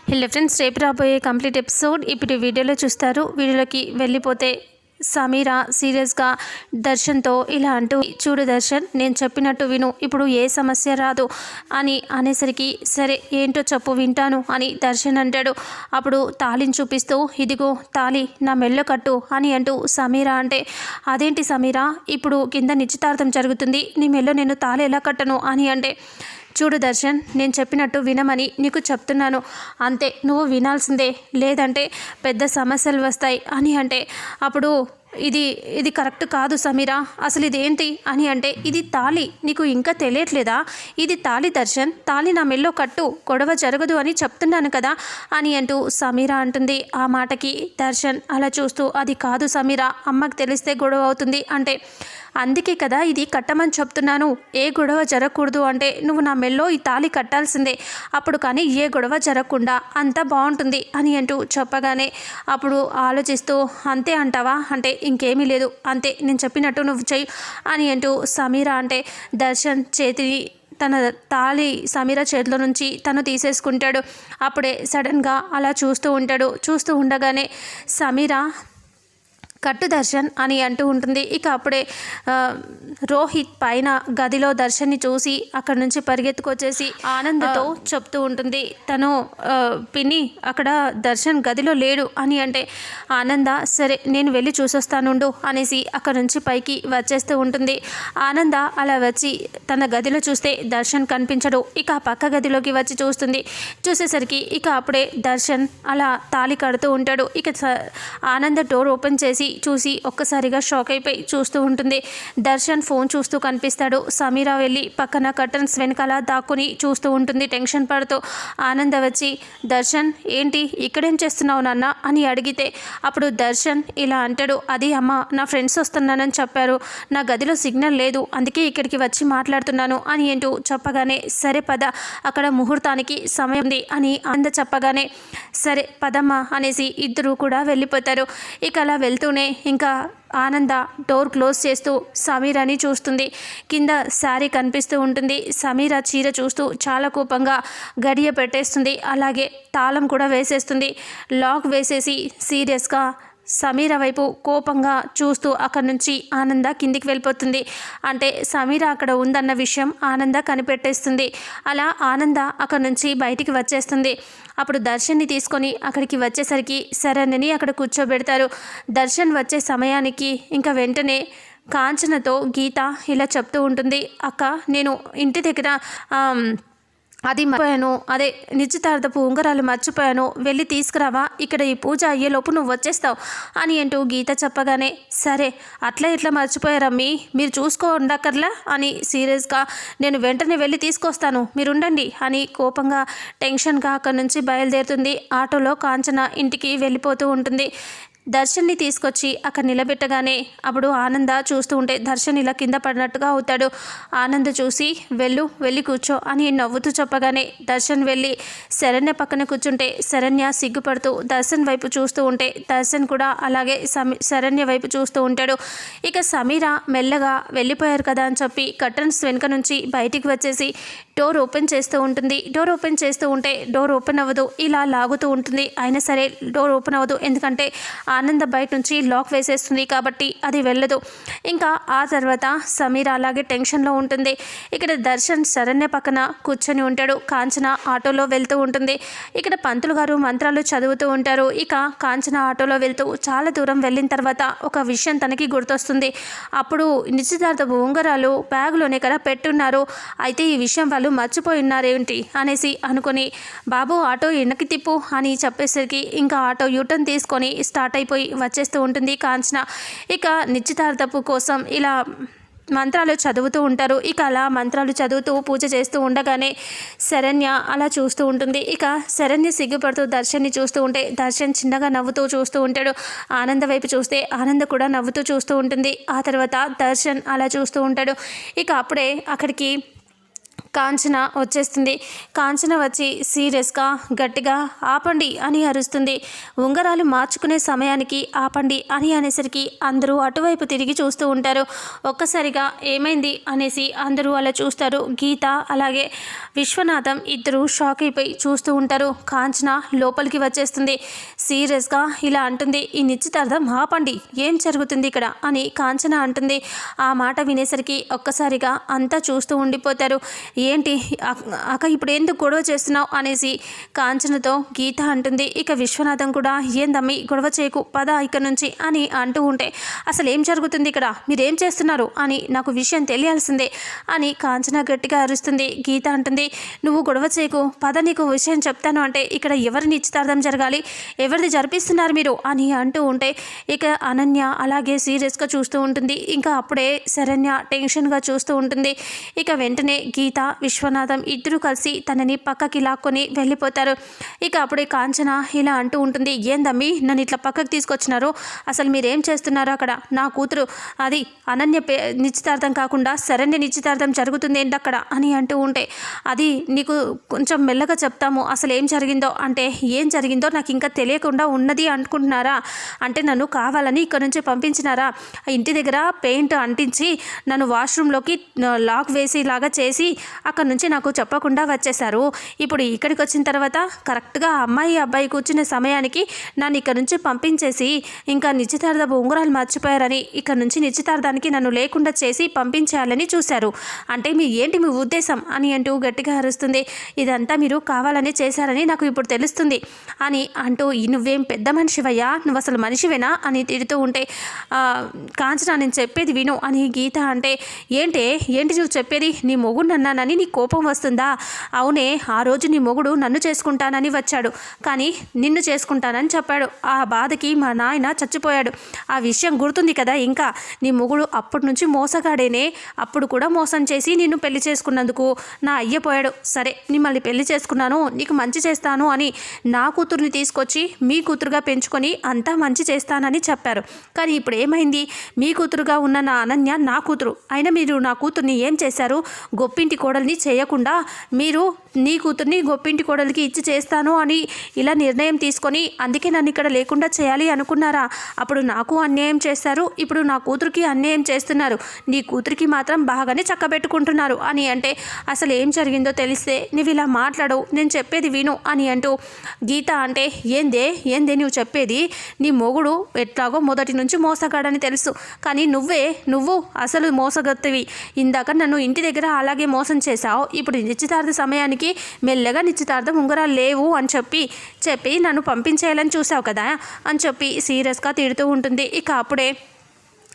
Hello friends, రేపు రాబోయే complete episode ఇప్పుడు వీడియోలో చూస్తారు. వీడియోలోకి వెళ్ళిపోతే సమీర సీరియస్గా దర్శన్తో ఇలా అంటూ, చూడు దర్శన్, నేను చెప్పినట్టు విను, ఇప్పుడు ఏ సమస్య రాదు అని అనేసరికి, సరే ఏంటో చెప్పు వింటాను అని దర్శన్ అంటాడు. అప్పుడు తాళిని చూపిస్తూ, ఇదిగో తాళి నా మెల్లో కట్టు అని అంటూ సమీర అంటే, అదేంటి సమీర, ఇప్పుడు కింద నిశ్చితార్థం జరుగుతుంది, నీ మెల్లో నేను తాళి ఎలా కట్టను అని అంటే, చూడు దర్శన్, నేను చెప్పినట్టు వినమని నీకు చెప్తున్నాను, అంతే, నువ్వు వినాల్సిందే, లేదంటే పెద్ద సమస్యలు వస్తాయి అని అంటే, అప్పుడు ఇది కరెక్ట్ కాదు సమీర, అసలు ఇదేంటి అని అంటే, ఇది తాళి, నీకు ఇంకా తెలియట్లేదా, ఇది తాళి దర్శన్, తాళి నా మెల్లో కట్టు, గొడవ జరగదు అని చెప్తున్నాను కదా అని అంటూ సమీర అంటుంది. ఆ మాటకి దర్శన్ అలా చూస్తూ, అది కాదు సమీర, అమ్మకి తెలిస్తే గొడవ అవుతుంది అంటే, అందుకే కదా ఇది కట్టమని చెప్తున్నాను, ఏ గొడవ జరగకూడదు అంటే నువ్వు నా మెల్లో ఈ తాళి కట్టాల్సిందే, అప్పుడు కానీ ఏ గొడవ జరగకుండా అంతా బాగుంటుంది అని అంటూ చెప్పగానే, అప్పుడు ఆలోచిస్తూ, అంతే అంటావా అంటే, ఇంకేమీ లేదు, అంతే, నేను చెప్పినట్టు నువ్వు చెయ్యి అని అంటూ సమీర అంటే, దర్శన్ చేతిని తన తాళి సమీర చేతిలో నుంచి తను తీసేసుకుంటాడు. అప్పుడే సడన్గా అలా చూస్తూ ఉంటాడు. చూస్తూ ఉండగానే సమీర కట్టు దర్శన్ అని అంటూ ఉంటుంది. ఇక అప్పుడే రోహిత్ పైన గదిలో దర్శన్ని చూసి అక్కడ నుంచి పరిగెత్తుకొచ్చేసి ఆనందతో చెప్తూ ఉంటుంది, తను పిన్ని అక్కడ దర్శన్ గదిలో లేడు అని అంటే, ఆనంద సరే నేను వెళ్ళి చూసొస్తానుండు అనేసి అక్కడ నుంచి పైకి వచ్చేస్తూ ఉంటుంది. ఆనంద అలా వచ్చి తన గదిలో చూస్తే దర్శన్ కనిపించడు. ఇక పక్క గదిలోకి వచ్చి చూస్తుంది. చూసేసరికి ఇక అప్పుడే దర్శన్ అలా తాళి కడుతూ ఉంటాడు. ఇక ఆనంద డోర్ ఓపెన్ చేసి చూసి ఒక్కసారిగా షాక్ అయిపోయి చూస్తూ ఉంటుంది. దర్శన్ ఫోన్ చూస్తూ కనిపిస్తాడు. సమీర వెళ్ళి పక్కన కర్టన్స్ వెనకాల దాక్కుని చూస్తూ ఉంటుంది టెన్షన్ పడుతూ. ఆనంద వచ్చి, దర్శన్ ఏంటి ఇక్కడేం చేస్తున్నావు నాన్న అని అడిగితే, అప్పుడు దర్శన్ ఇలా అంటాడు, అది అమ్మ, నా ఫ్రెండ్స్ వస్తున్నానని చెప్పారు, నా గదిలో సిగ్నల్ లేదు, అందుకే ఇక్కడికి వచ్చి మాట్లాడుతున్నాను అని అంటూ చెప్పగానే, సరే పద, అక్కడ ముహూర్తానికి సమయం ఉంది అని ఆనంద చెప్పగానే, సరే పదమ్మ అనేసి ఇద్దరు కూడా వెళ్ళిపోతారు. ఇక అలా వెళ్తూనే ఇంకా ఆనంద డోర్ క్లోజ్ చేస్తూ సమీరని చూస్తుంది. కింద శారీ కనిపిస్తూ ఉంటుంది. సమీర చీర చూస్తూ చాలా కోపంగా గడియ పెట్టేస్తుంది. అలాగే తాళం కూడా వేసేస్తుంది. లాక్ వేసేసి సీరియస్గా సమీర వైపు కోపంగా చూస్తూ అక్కడి నుంచి ఆనంద కిందికి వెళ్ళిపోతుంది. అంటే సమీర అక్కడ ఉందన్న విషయం ఆనంద కనిపెట్టేస్తుంది. అలా ఆనంద అక్కడి నుంచి బయటికి వచ్చేస్తుంది. అప్పుడు దర్శన్ని తీసుకొని అక్కడికి వచ్చేసరికి శరణ్యని అక్కడ కూర్చోబెడతారు. దర్శన్ వచ్చే సమయానికి ఇంకా వెంటనే కాంచనతో గీత ఇలా చెప్తూ ఉంటుంది, అక్క నేను ఇంటి దగ్గర అది మర్చిపోయాను, అదే నిశ్చితార్థపు ఉంగరాలు మర్చిపోయాను, వెళ్ళి తీసుకురావా, ఇక్కడ ఈ పూజ అయ్యేలోపు నువ్వు వచ్చేస్తావు అని అంటూ గీత చెప్పగానే, సరే అట్లా ఇట్లా మర్చిపోయారమ్మి, మీరు చూసుకోండక్కర్లా అని సీరియస్గా, నేను వెంటనే వెళ్ళి తీసుకొస్తాను, మీరు ఉండండి అని కోపంగా టెన్షన్గా అక్కడి నుంచి బయలుదేరుతుంది. ఆటోలో కాంచన ఇంటికి వెళ్ళిపోతూ ఉంటుంది. దర్శన్ని తీసుకొచ్చి అక్కడ నిలబెట్టగానే అప్పుడు ఆనంద చూస్తూ ఉంటే దర్శన్ ఇలా కింద పడినట్టుగా అవుతాడు. ఆనంద చూసి వెళ్ళి కూర్చో అని నవ్వుతూ చెప్పగానే దర్శన్ వెళ్ళి శరణ్య పక్కన కూర్చుంటే శరణ్య సిగ్గుపడుతూ దర్శన్ వైపు చూస్తూ ఉంటే దర్శన్ కూడా అలాగే శరణ్య వైపు చూస్తూ ఉంటాడు. ఇక సమీర మెల్లగా వెళ్ళిపోయారు కదా అని చెప్పి కర్టన్స్ వెనుక నుంచి బయటికి వచ్చేసి డోర్ ఓపెన్ చేస్తూ ఉంటుంది. డోర్ ఓపెన్ చేస్తూ ఉంటే డోర్ ఓపెన్ అవ్వదు, ఇలా లాగుతూ ఉంటుంది. అయినా సరే డోర్ ఓపెన్ అవ్వదు, ఎందుకంటే ఆనంద బయట నుంచి లాక్ వేసేస్తుంది కాబట్టి అది వెళ్ళదు. ఇంకా ఆ తర్వాత సమీర అలాగే టెన్షన్లో ఉంటుంది. ఇక్కడ దర్శన్ శరణ్య పక్కన కూర్చొని ఉంటాడు. కాంచన ఆటోలో వెళ్తూ ఉంటుంది. ఇక్కడ పంతులు గారు మంత్రాలు చదువుతూ ఉంటారు. ఇక కాంచన ఆటోలో వెళ్తూ చాలా దూరం వెళ్ళిన తర్వాత ఒక విషయం తనకి గుర్తొస్తుంది. అప్పుడు నిశ్చితార్థపు ఉంగరాలు బ్యాగులోనే కదా పెట్టున్నారు, అయితే ఈ విషయం వాళ్ళు మర్చిపోయి ఉన్నారేంటి అనేసి అనుకొని, బాబు ఆటో వెనక్కి తిప్పు అని చెప్పేసరికి ఇంకా ఆటో యూటర్న్ తీసుకొని స్టార్ట్ అయిపోయి వచ్చేస్తూ ఉంటుంది కాంచన. ఇక నిశ్చితార్థపు కోసం ఇలా మంత్రాలు చదువుతూ ఉంటారు. ఇక అలా మంత్రాలు చదువుతూ పూజ చేస్తూ ఉండగానే శరణ్య అలా చూస్తూ ఉంటుంది. ఇక శరణ్య సిగ్గుపడుతూ దర్శన్ని చూస్తూ ఉంటే దర్శన్ చిన్నగా నవ్వుతూ చూస్తూ ఉంటాడు. ఆనంద వైపు చూస్తే ఆనంద కూడా నవ్వుతూ చూస్తూ ఉంటుంది. ఆ తర్వాత దర్శన్ అలా చూస్తూ ఉంటాడు. ఇక అప్పుడే అక్కడికి కాంచన వచ్చేస్తుంది. కాంచన వచ్చి సీరియస్గా గట్టిగా ఆపండి అని అరుస్తుంది. ఉంగరాలు మార్చుకునే సమయానికి ఆపండి అని అనేసరికి అందరూ అటువైపు తిరిగి చూస్తూ ఉంటారు. ఒక్కసారిగా ఏమైంది అనేసి అందరూ అలా చూస్తారు. గీత అలాగే విశ్వనాథం ఇద్దరు షాక్ అయిపోయి చూస్తూ ఉంటారు. కాంచన లోపలికి వచ్చేస్తుంది. సీరియస్గా ఇలా అంటుంది, ఈ నిశ్చితార్థం ఆపండి, ఏం జరుగుతుంది ఇక్కడ అని కాంచన అంటుంది. ఆ మాట వినేసరికి ఒక్కసారిగా అంతా చూస్తూ ఉండిపోతారు. ఏంటి అక్క ఇప్పుడు ఎందుకు గొడవ చేస్తున్నావు అనేసి కాంచనతో గీత అంటుంది. ఇక విశ్వనాథం కూడా ఏందమ్మి గొడవ చేయకు, పద ఇక్కడ నుంచి అని అంటూ ఉంటే అసలు ఏం జరుగుతుంది ఇక్కడ, మీరేం చేస్తున్నారు అని నాకు విషయం తెలియాల్సిందే అని కాంచన గట్టిగా అరుస్తుంది. గీత అంటుంది, నువ్వు గొడవ చేయకు, పద నీకు విషయం చెప్తాను అంటే ఇక్కడ ఎవరి నిశ్చితార్థం జరగాలి, ఎవరిది జరిపిస్తున్నారు మీరు అని అంటూ ఉంటే ఇక అనన్య అలాగే సీరియస్గా చూస్తూ ఉంటుంది. ఇంకా అప్పుడే శరణ్య టెన్షన్గా చూస్తూ ఉంటుంది. ఇక వెంటనే గీత విశ్వనాథం ఇద్దరు కలిసి తనని పక్కకి లాక్కొని వెళ్ళిపోతారు. ఇక అప్పుడే కాంచన ఇలా అంటూ ఉంటుంది, ఏందమ్మి నన్ను ఇట్లా పక్కకి తీసుకొచ్చినారు, అసలు మీరేం చేస్తున్నారు అక్కడ, నా కూతురు అది అనన్య నిశ్చితార్థం కాకుండా శరణ్య నిశ్చితార్థం జరుగుతుంది ఏంటి అక్కడ అని అంటూ ఉంటే అది నీకు కొంచెం మెల్లగా చెప్తాము, అసలు ఏం జరిగిందో అంటే ఏం జరిగిందో నాకు ఇంకా తెలియకుండా ఉన్నది అనుకుంటున్నారా, అంటే నన్ను కావాలని ఇక్కడ నుంచి పంపించినారా, ఇంటి దగ్గర పెయింట్ అంటించి నన్ను వాష్రూమ్లోకి లాక్ వేసి లాగా చేసి అక్కడ నుంచి నాకు చెప్పకుండా వచ్చేశారు. ఇప్పుడు ఇక్కడికి వచ్చిన తర్వాత కరెక్ట్గా అమ్మాయి అబ్బాయి కూర్చునే సమయానికి నన్ను ఇక్కడ నుంచి పంపించేసి ఇంకా నిశ్చితార్థపు ఉంగరాలు మర్చిపోయారని ఇక్కడ నుంచి నిశ్చితార్థానికి నన్ను లేకుండా చేసి పంపించేయాలని చూశారు, అంటే ఏంటి మీ ఉద్దేశం అని అంటూ గట్టిగా అరుస్తుంది. ఇదంతా మీరు కావాలని చేశారని నాకు ఇప్పుడు తెలుస్తుంది అని అంటూ నువ్వేం పెద్ద మనిషివయ్యా, నువ్వు అసలు మనిషివేనా అని తిడుతూ ఉంటే కాంచన నేను చెప్పేది విను అని గీత అంటే ఏంటి నువ్వు చెప్పేది, నీ మొగుడు అన్నానని నీ కోపం వస్తుందా, అవునే ఆ రోజు నీ మొగుడు నన్ను చేసుకుంటానని వచ్చాడు కానీ నిన్ను చేసుకుంటానని చెప్పాడు, ఆ బాధకి మా నాయన చచ్చిపోయాడు, ఆ విషయం గుర్తుంది కదా, ఇంకా నీ మొగుడు అప్పటి నుంచి మోసగాడేనే, అప్పుడు కూడా మోసం చేసి నిన్ను పెళ్లి చేసుకున్నందుకు నా అయ్యపోయాడు, సరే మిమ్మల్ని పెళ్లి చేసుకున్నాను నీకు మంచి చేస్తాను అని నా కూతుర్ని తీసుకొచ్చి మీ కూతురుగా పెంచుకొని అంతా మంచి చేస్తానని చెప్పారు, కానీ ఇప్పుడు ఏమైంది, మీ కూతురుగా ఉన్న నా అనన్య నా కూతురు అయినా మీరు నా కూతుర్ని ఏం చేశారు, గొప్పింటి కోడల్ని చేయకుండా మీరు నీ కూతుర్ని గొప్పింటి కోడలికి ఇచ్చి చేస్తాను అని ఇలా నిర్ణయం తీసుకొని అందుకే నన్ను ఇక్కడ లేకుండా చేయాలి అనుకున్నారా, అప్పుడు నాకు అన్యాయం చేస్తారు, ఇప్పుడు నా కూతురికి అన్యాయం చేస్తున్నారు, నీ కూతురికి మాత్రం బాగానే చక్కబెట్టుకుంటున్నారు అని అంటే అసలు ఏం జరిగిందో తెలిస్తే నువ్వు ఇలా మాట్లాడవు, నేను చెప్పేది విను అని అంటూ గీత అంటే ఏందే నువ్వు చెప్పేది, నీ మొగుడు ఎట్లాగో మొదటి నుంచి మోసగాడని తెలుసు, కానీ నువ్వు అసలు మోసగత్తవి, ఇందాక నన్ను ఇంటి దగ్గర అలాగే మోసం చేశావు, ఇప్పుడు నిశ్చితార్థ సమయానికి మెల్లగా నిశ్చితార్థం ఉంగరాలు లేవు అని చెప్పి నన్ను పంపించేయాలని చూసావు కదా అని చెప్పి సీరియస్గా తిడుతూ ఉంటుంది. ఇక అప్పుడే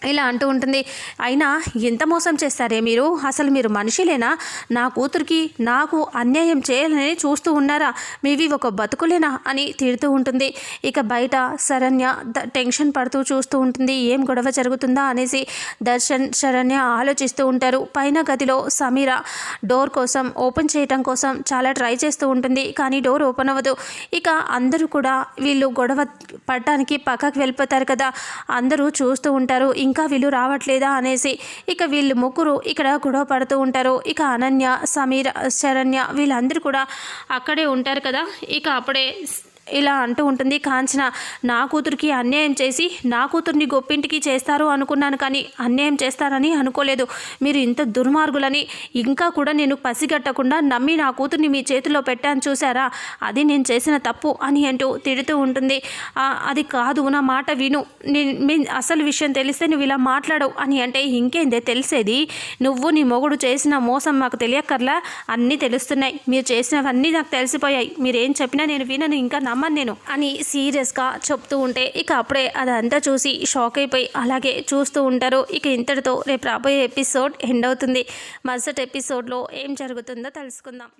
ఇలా అంటూ ఉంటుంది, అయినా ఎంత మోసం చేస్తారే మీరు, అసలు మీరు మనిషిలేనా, నా కూతురికి నాకు అన్యాయం చేయాలని చూస్తూ ఉన్నారా, మీవి ఒక బతుకులేనా అని తిడుతూ ఉంటుంది. ఇక బయట శరణ్య టెన్షన్ పడుతూ చూస్తూ ఉంటుంది, ఏం గొడవ జరుగుతుందా అనేసి దర్శన్ శరణ్య ఆలోచిస్తూ ఉంటారు. పైన గదిలో సమీర డోర్ కోసం ఓపెన్ చేయటం కోసం చాలా ట్రై చేస్తూ ఉంటుంది, కానీ డోర్ ఓపెన్ అవ్వదు. ఇక అందరూ కూడా వీళ్ళు గొడవ పడటానికి పక్కకి వెళ్ళిపోతారు కదా, అందరూ చూస్తూ ఉంటారు ఇంకా వీళ్ళు రావట్లేదా అనేసి. ఇక వీళ్ళు ముగ్గురు ఇక్కడ గొడవ పడుతూ ఉంటారు. ఇక అనన్య సమీర శరణ్య వీళ్ళందరూ కూడా అక్కడే ఉంటారు కదా. ఇక అప్పుడే ఇలా అంటూ ఉంటుంది కాంచన, నా కూతురికి అన్యాయం చేసి నా కూతుర్ని గొప్పింటికి చేస్తారు అనుకున్నాను, కానీ అన్యాయం చేస్తారని అనుకోలేదు, మీరు ఇంత దుర్మార్గులని ఇంకా కూడా నేను పసిగట్టకుండా నమ్మి నా కూతుర్ని మీ చేతిలో పెట్టాను చూసారా, అది నేను చేసిన తప్పు అని అంటూ తిడుతూ ఉంటుంది. అది కాదు నా మాట విను, అసలు విషయం తెలిస్తే నువ్వు ఇలా మాట్లాడవు అని అంటే ఇంకేందే తెలిసేది, నువ్వు నీ మొగుడు చేసిన మోసం మాకు తెలియక్కర్లా, అన్నీ తెలుస్తున్నాయి, మీరు చేసినవన్నీ నాకు తెలిసిపోయాయి, మీరేం చెప్పినా నేను వినను, ఇంకా నమ్మను నేను అని సీరియస్గా చెప్తూ ఉంటే ఇక అప్పుడే అదంతా చూసి షాక్ అయిపోయి అలాగే చూస్తూ ఉంటారు. ఇక ఇంతటితో రేపు రాబోయే ఎపిసోడ్ ఎండ్ అవుతుంది. మరుసటి ఎపిసోడ్లో ఏం జరుగుతుందో తెలుసుకుందాం.